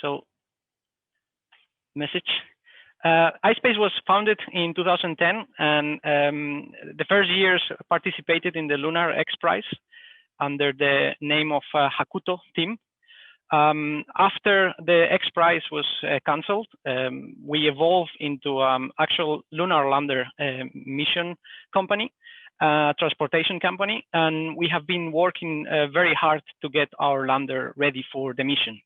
So, message. ispace was founded in 2010, and the first years participated in the Lunar X Prize under the name of HAKUTO team. After the X Prize was cancelled, we evolved into actual lunar lander mission company, transportation company, and we have been working very hard to get our lander ready for the mission.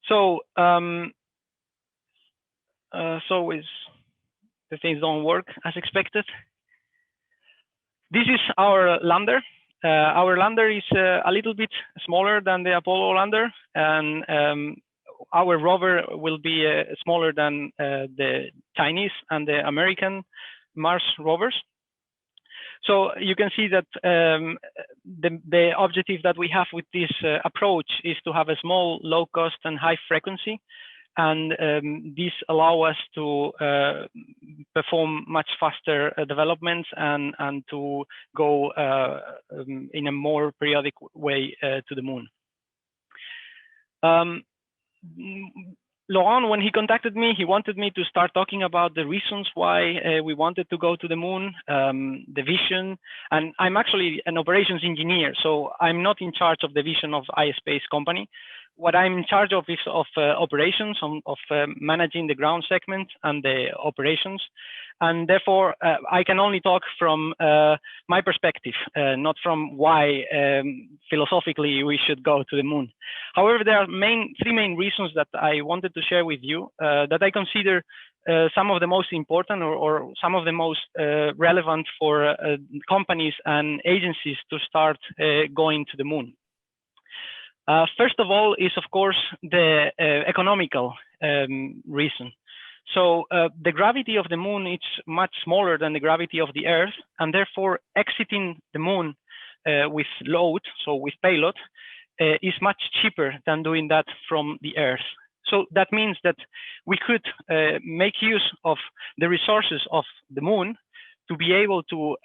So, the things don't work as expected. This is our lander. Our lander is a little bit smaller than the Apollo lander, and our rover will be smaller than the Chinese and the American Mars rovers. So you can see that the objective that we have with this approach is to have a small, low cost and high frequency. And this allows us to perform much faster developments and to go in a more periodic way to the moon. Laurent, when he contacted me, he wanted me to start talking about the reasons why we wanted to go to the moon, the vision, and I'm actually an operations engineer, so I'm not in charge of the vision of ispace company. What I'm in charge of is of operations, of managing the ground segment and the operations. And therefore, I can only talk from my perspective, not from why philosophically we should go to the moon. However, there are three main reasons that I wanted to share with you that I consider some of the most important or some of the most relevant for companies and agencies to start going to the moon. First of all is, of course, the economical reason. So the gravity of the moon is much smaller than the gravity of the Earth, and therefore exiting the moon with load, so with payload, is much cheaper than doing that from the Earth. So that means that we could make use of the resources of the moon to be able to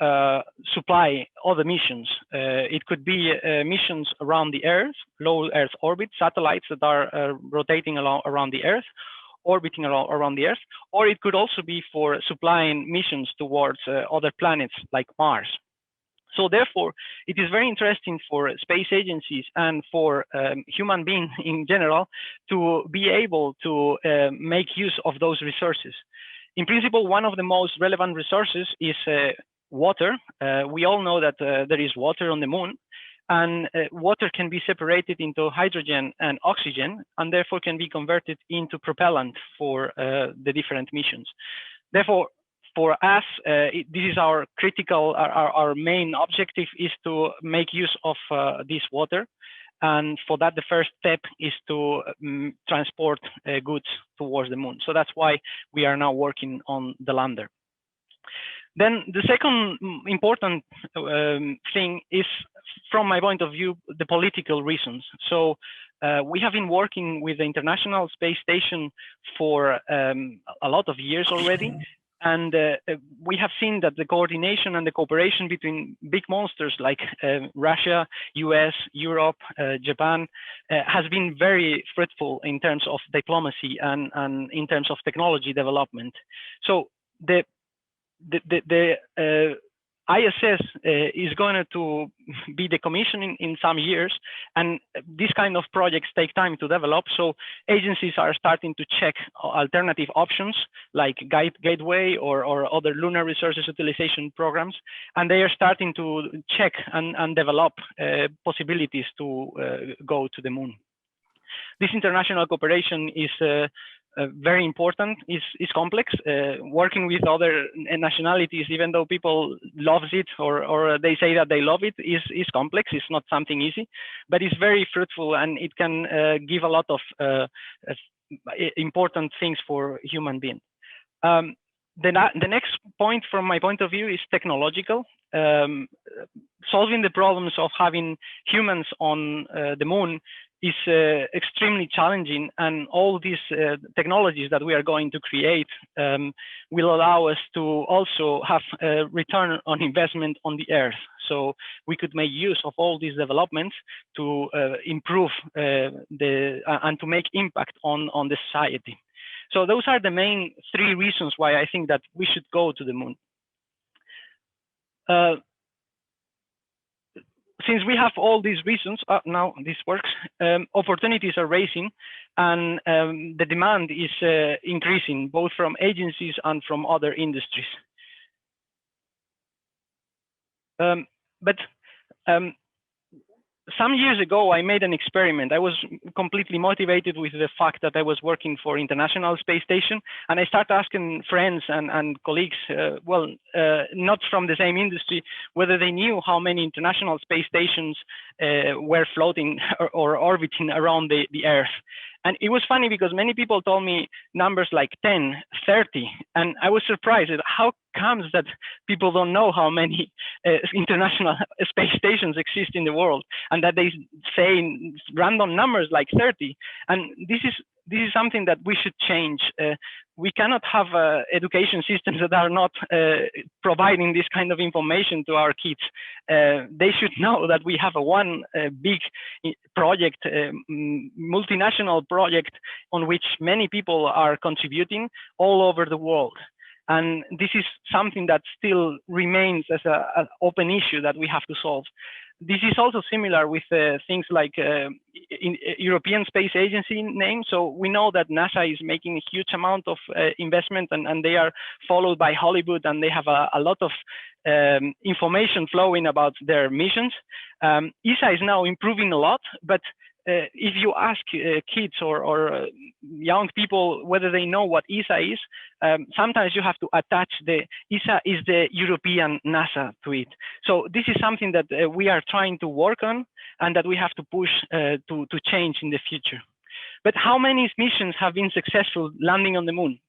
supply other missions. It could be missions around the Earth, low Earth orbit, satellites that are rotating around the Earth, orbiting around the Earth, or it could also be for supplying missions towards other planets like Mars. So therefore, it is very interesting for space agencies and for human beings in general to be able to make use of those resources. In principle, one of the most relevant resources is water. We all know that there is water on the moon, and water can be separated into hydrogen and oxygen, and therefore can be converted into propellant for the different missions. Therefore, for us, this is our critical, our main objective is to make use of this water. And for that, the first step is to transport goods towards the moon. So that's why we are now working on the lander. Then the second important thing is, from my point of view, the political reasons. So we have been working with the International Space Station for a lot of years already. And we have seen that the coordination and the cooperation between big monsters like Russia, US, Europe, Japan has been very fruitful in terms of diplomacy and in terms of technology development. So the ISS is going to be decommissioned in some years, and these kind of projects take time to develop. So agencies are starting to check alternative options like Gateway or other lunar resources utilization programs, and they are starting to check and develop possibilities to go to the moon. This international cooperation is very important, is complex. Working with other nationalities, even though people loves it or they say that they love it, is complex. It's not something easy, but it's very fruitful, and it can give a lot of important things for human beings. The next point from my point of view is technological. Solving the problems of having humans on the moon is extremely challenging, and all these technologies that we are going to create will allow us to also have a return on investment on the Earth. So we could make use of all these developments to improve and to make impact on the society. So those are the main 3 reasons why I think that we should go to the moon. Since we have all these reasons, now this works, opportunities are rising, and the demand is increasing, both from agencies and from other industries. Some years ago, I made an experiment. I was completely motivated with the fact that I was working for International Space Station, and I started asking friends and colleagues, not from the same industry, whether they knew how many International Space Stations were floating or orbiting around the Earth. And it was funny because many people told me numbers like 10, 30, and I was surprised at how comes that people don't know how many international space stations exist in the world, and that they say random numbers like 30. And this is something that we should change. We cannot have education systems that are not providing this kind of information to our kids. They should know that we have one big project, multinational project, on which many people are contributing all over the world. And this is something that still remains as an open issue that we have to solve. This is also similar with things like in European Space Agency name. So we know that NASA is making a huge amount of investment, and they are followed by Hollywood, and they have a lot of information flowing about their missions. ESA is now improving a lot, but if you ask kids or young people whether they know what ESA is, sometimes you have to attach the ESA is the European NASA to it. So this is something that we are trying to work on, and that we have to push to change in the future. But how many missions have been successful landing on the moon?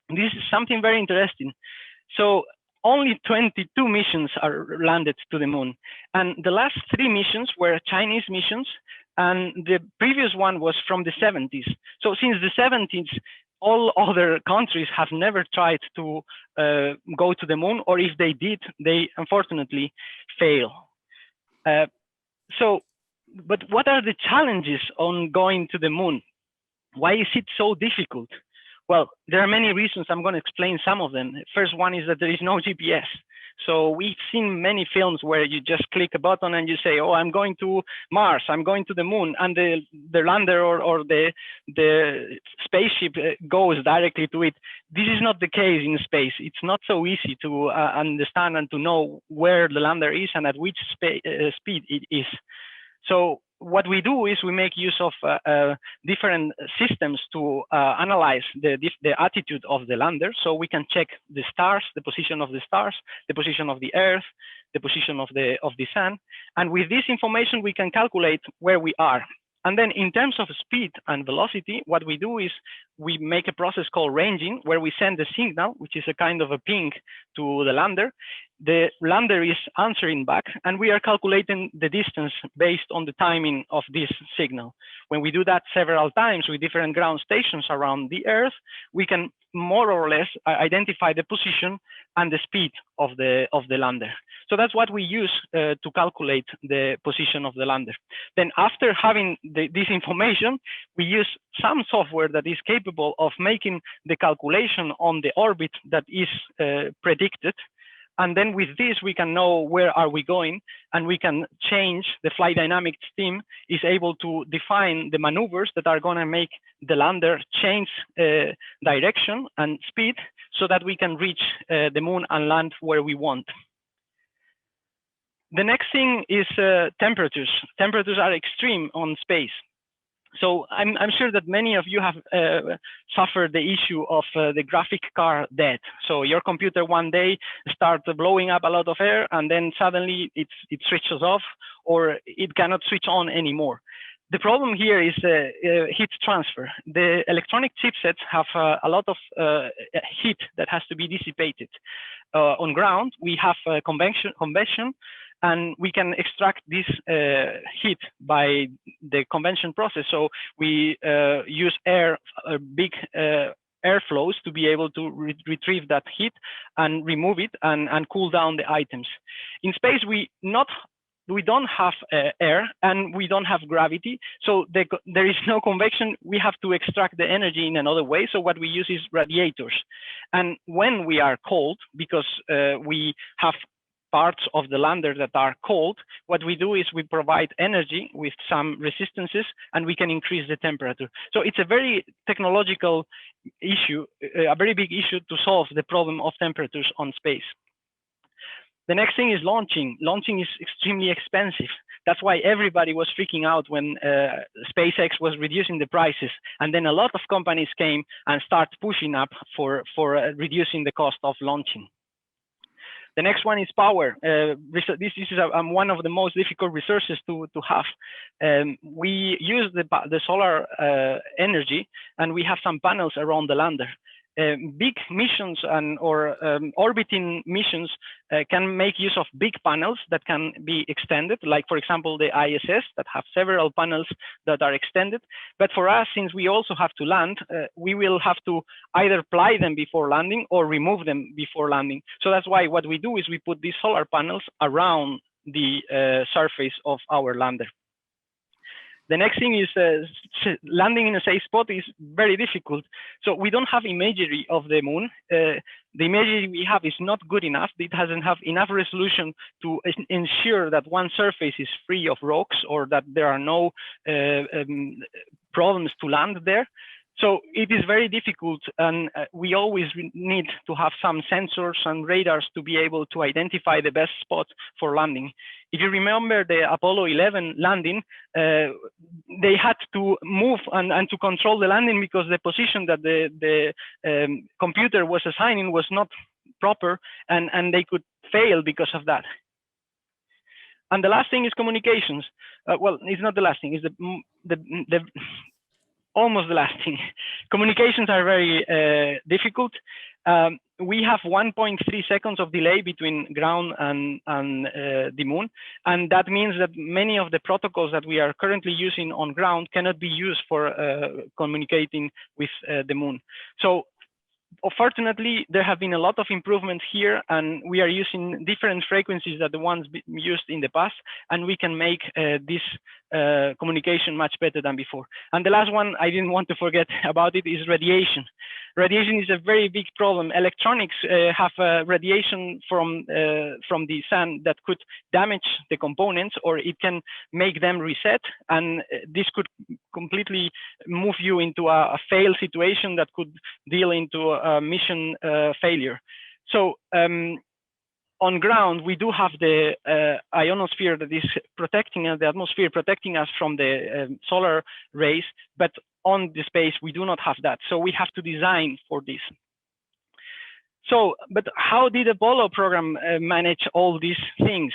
This is something very interesting. So only 22 missions are landed to the moon, and the last 3 missions were Chinese missions, and the previous one was from the 70s. So since the 70s, all other countries have never tried to go to the moon, or if they did, they unfortunately fail. But what are the challenges on going to the moon? Why is it so difficult? Well, there are many reasons. I'm going to explain some of them. First one is that there is no GPS. So we've seen many films where you just click a button and you say, oh, I'm going to Mars, I'm going to the moon, and the lander or the spaceship goes directly to it. This is not the case in space. It's not so easy to understand and to know where the lander is and at which speed it is. So what we do is we make use of different systems to analyze the attitude of the lander, so we can check the stars, the position of the stars, the position of the Earth, the position of the sun, and with this information we can calculate where we are. And then in terms of speed and velocity, what we do is we make a process called ranging, where we send a signal, which is a kind of a ping to the lander. The lander is answering back, and we are calculating the distance based on the timing of this signal. When we do that several times with different ground stations around the Earth, we can more or less identify the position and the speed of the lander. So that's what we use to calculate the position of the lander. Then after having this information, we use some software that is capable of making the calculation on the orbit that is predicted. And then with this, we can know where are we going, and we can change. The flight dynamics team is able to define the maneuvers that are going to make the lander change direction and speed, so that we can reach the moon and land where we want. The next thing is temperatures. Temperatures are extreme on space. So I'm sure that many of you have suffered the issue of the graphic card dead. So your computer one day starts blowing up a lot of air, and then suddenly it switches off, or it cannot switch on anymore. The problem here is heat transfer. The electronic chipsets have a lot of heat that has to be dissipated. On ground, we have convection, and we can extract this heat by the convection process. So we use air, big airflows to be able to retrieve that heat and remove it and cool down the items. In space, we don't have air and we don't have gravity, so there is no convection. We have to extract the energy in another way. So what we use is radiators. And when we are cold, because we have parts of the lander that are cold, what we do is we provide energy with some resistances and we can increase the temperature. So it's a very technological issue, a very big issue to solve the problem of temperatures on space. The next thing is launching. Launching is extremely expensive. That's why everybody was freaking out when SpaceX was reducing the prices. And then a lot of companies came and start pushing up for reducing the cost of launching. The next one is power. This is one of the most difficult resources to have. We use the solar energy, and we have some panels around the lander. Big missions or orbiting missions can make use of big panels that can be extended, like, for example, the ISS that have several panels that are extended. But for us, since we also have to land, we will have to either ply them before landing or remove them before landing. So that's why what we do is we put these solar panels around the surface of our lander. The next thing is landing in a safe spot is very difficult. So we don't have imagery of the moon. The imagery we have is not good enough. It doesn't have enough resolution to ensure that one surface is free of rocks or that there are no problems to land there. So it is very difficult, and we always need to have some sensors and radars to be able to identify the best spot for landing. If you remember the Apollo 11 landing, they had to move and to control the landing because the position that the computer was assigning was not proper, and they could fail because of that. And the last thing is communications. Well, it's not the last thing, it's almost the last thing. Communications are very difficult. We have 1.3 seconds of delay between ground and the moon. And that means that many of the protocols that we are currently using on ground cannot be used for communicating with the moon. So fortunately, there have been a lot of improvements here, and we are using different frequencies than the ones used in the past, and we can make this communication much better than before. And the last one I didn't want to forget about it is radiation. Radiation is a very big problem. Electronics have radiation from the sun that could damage the components, or it can make them reset, and this could completely move you into a fail situation that could deal into a mission failure. So on ground, we do have the ionosphere that is protecting us, the atmosphere protecting us from the solar rays, but on the space, we do not have that. So we have to design for this. So, but how did the Apollo program manage all these things?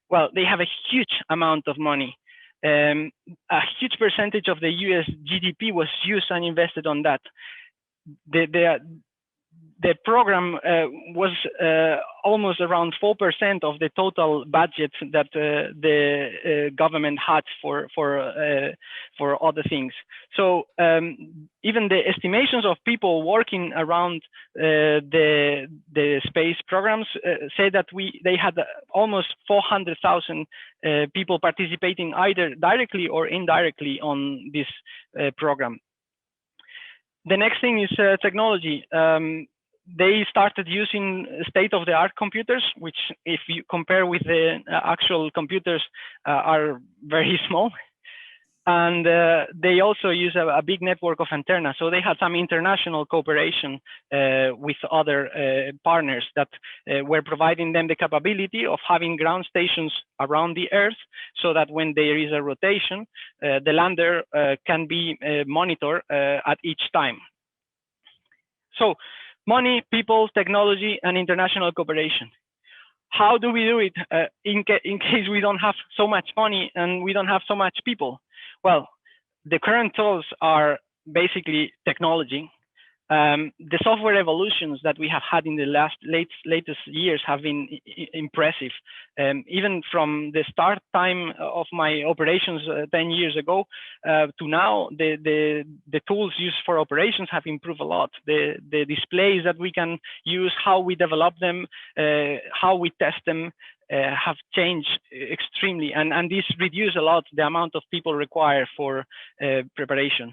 Well, they have a huge amount of money. A huge percentage of the US GDP was used and invested on that. The program was almost around 4% of the total budget that the government had for other things. So even the estimations of people working around the space programs say that they had almost 400,000 people participating either directly or indirectly on this program. The next thing is technology. They started using state-of-the-art computers, which, if you compare with the actual computers, are very small. And they also use a big network of antennas. So they had some international cooperation with other partners that were providing them the capability of having ground stations around the Earth, so that when there is a rotation, the lander can be monitored at each time. So money, people, technology, and international cooperation. How do we do it in case we don't have so much money and we don't have so much people? Well, the current tools are basically technology. The software evolutions that we have had in the latest years have been impressive. Even from the start time of my operations 10 years ago to now, the tools used for operations have improved a lot. The displays that we can use, how we develop them, how we test them, have changed extremely, and this reduced a lot the amount of people required for preparation.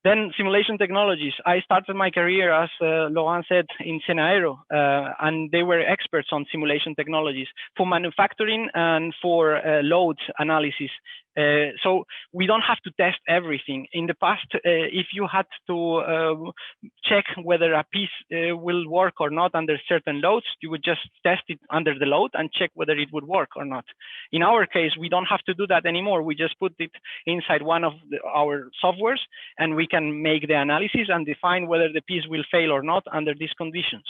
Then simulation technologies. I started my career, as Laurent said, in Senaero, and they were experts on simulation technologies for manufacturing and for load analysis. So we don't have to test everything. In the past, if you had to check whether a piece will work or not under certain loads, you would just test it under the load and check whether it would work or not. In our case, we don't have to do that anymore. We just put it inside one of our softwares, and we can make the analysis and define whether the piece will fail or not under these conditions.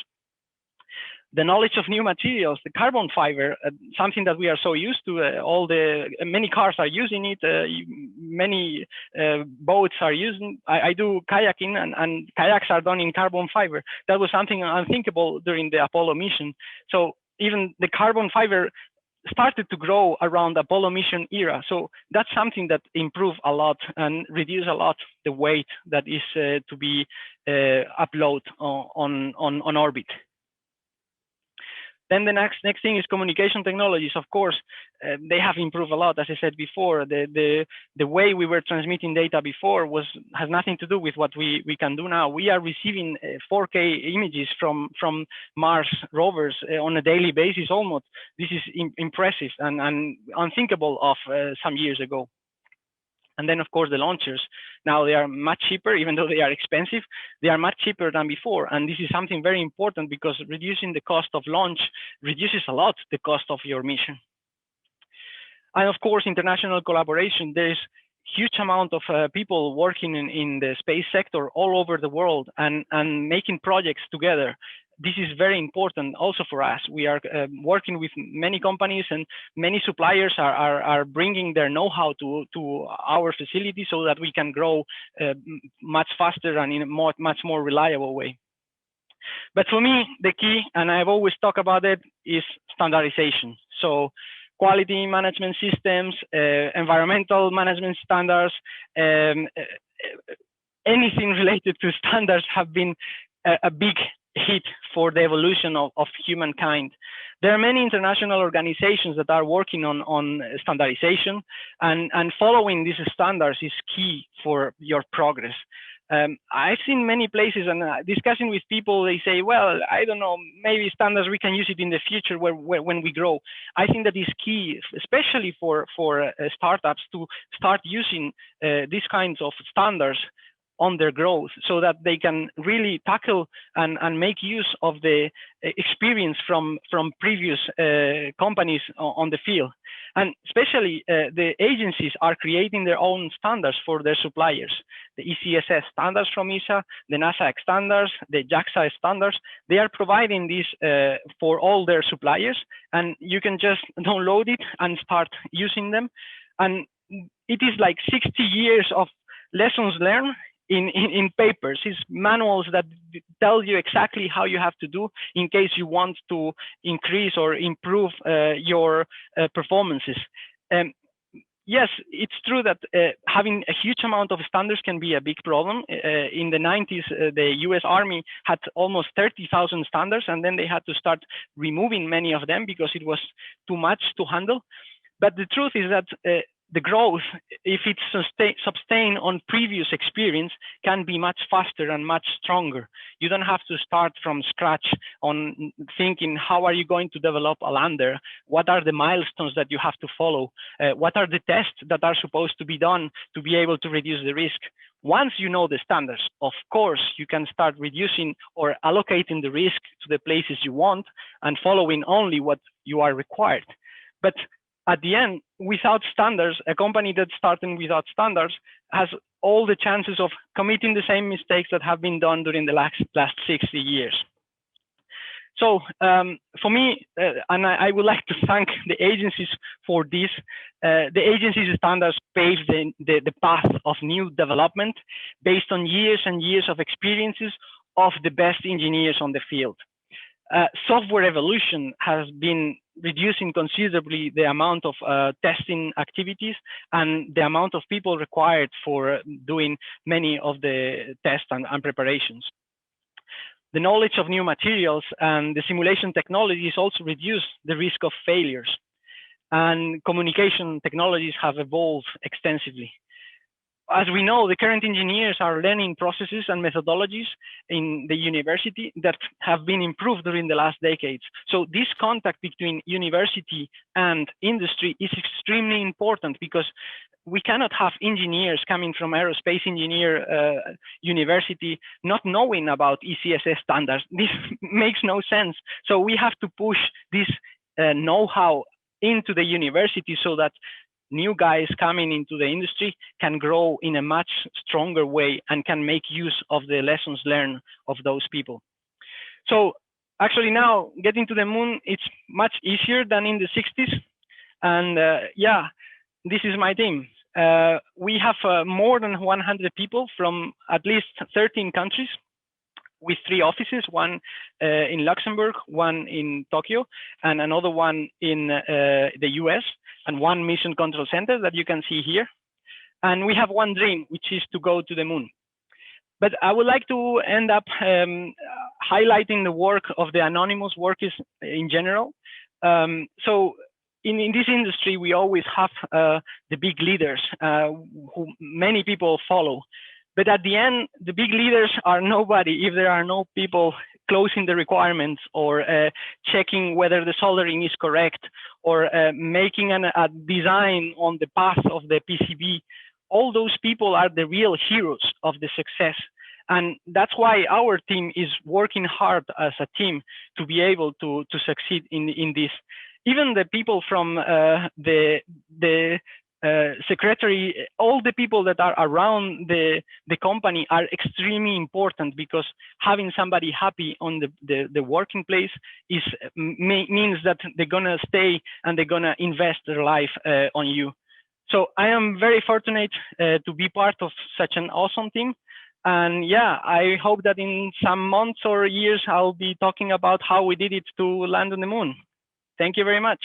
The knowledge of new materials, the carbon fiber, something that we are so used to, many cars are using it, many boats are using. I do kayaking, and kayaks are done in carbon fiber. That was something unthinkable during the Apollo mission. So even the carbon fiber started to grow around the Apollo mission era. So that's something that improved a lot and reduced a lot the weight that is to be uploaded on orbit. Then the next thing is communication technologies. Of course, they have improved a lot. As I said before, the way we were transmitting data before has nothing to do with what we can do now. We are receiving 4K images from Mars rovers on a daily basis almost. This is impressive and unthinkable of some years ago. And then, of course, the launchers. Now they are much cheaper, even though they are expensive. They are much cheaper than before. And this is something very important, because reducing the cost of launch reduces a lot the cost of your mission. And of course, international collaboration. There is huge amount of people working in the space sector all over the world and making projects together. This is very important also for us. We are working with many companies, and many suppliers are bringing their know-how to our facility so that we can grow much faster and in a much more reliable way. But for me, the key, and I've always talked about it, is standardization. So quality management systems, environmental management standards, anything related to standards have been a big hit for the evolution of humankind. There are many international organizations that are working on standardization, and following these standards is key for your progress. I've seen many places, and discussing with people, they say, well, I don't know, maybe standards, we can use it in the future when we grow. I think that is key, especially for startups, to start using these kinds of standards on their growth, so that they can really tackle and make use of the experience from previous companies on the field. And especially the agencies are creating their own standards for their suppliers. The ECSS standards from ESA, the NASA standards, the JAXA standards, they are providing this for all their suppliers, and you can just download it and start using them. And it is like 60 years of lessons learned in papers. It's manuals that tell you exactly how you have to do in case you want to increase or improve your performances. Yes, it's true that having a huge amount of standards can be a big problem. In the 90s, the US Army had almost 30,000 standards, and then they had to start removing many of them because it was too much to handle. But the truth is that the growth, if it's sustained on previous experience, can be much faster and much stronger. You don't have to start from scratch on thinking, how are you going to develop a lander? What are the milestones that you have to follow? What are the tests that are supposed to be done to be able to reduce the risk? Once you know the standards, of course, you can start reducing or allocating the risk to the places you want and following only what you are required. But at the end, without standards, a company that's starting without standards has all the chances of committing the same mistakes that have been done during the last 60 years. So for me, and I would like to thank the agencies for this, the agencies' standards pave the path of new development based on years and years of experiences of the best engineers on the field. Software evolution has been reducing considerably the amount of testing activities and the amount of people required for doing many of the tests and preparations. The knowledge of new materials and the simulation technologies also reduce the risk of failures. And communication technologies have evolved extensively. As we know, the current engineers are learning processes and methodologies in the university that have been improved during the last decades. So this contact between university and industry is extremely important, because we cannot have engineers coming from aerospace engineer university not knowing about ECSS standards. This makes no sense. So we have to push this know-how into the university so that new guys coming into the industry can grow in a much stronger way and can make use of the lessons learned of those people. So actually now getting to the moon, it's much easier than in the 60s. And yeah, this is my team. We have more than 100 people from at least 13 countries, with 3 offices, one in Luxembourg, one in Tokyo, and another one in the US, and one mission control center that you can see here. And we have one dream, which is to go to the moon. But I would like to end up highlighting the work of the anonymous workers in general. So in this industry, we always have the big leaders who many people follow. But at the end, the big leaders are nobody if there are no people closing the requirements, or checking whether the soldering is correct, or making a design on the path of the PCB. All those people are the real heroes of the success. And that's why our team is working hard as a team to be able to succeed in this. Even the people from the secretary, all the people that are around the company are extremely important, because having somebody happy on the working place means that they're gonna stay and they're gonna invest their life on you. So I am very fortunate to be part of such an awesome team. And yeah, I hope that in some months or years, I'll be talking about how we did it to land on the moon. Thank you very much.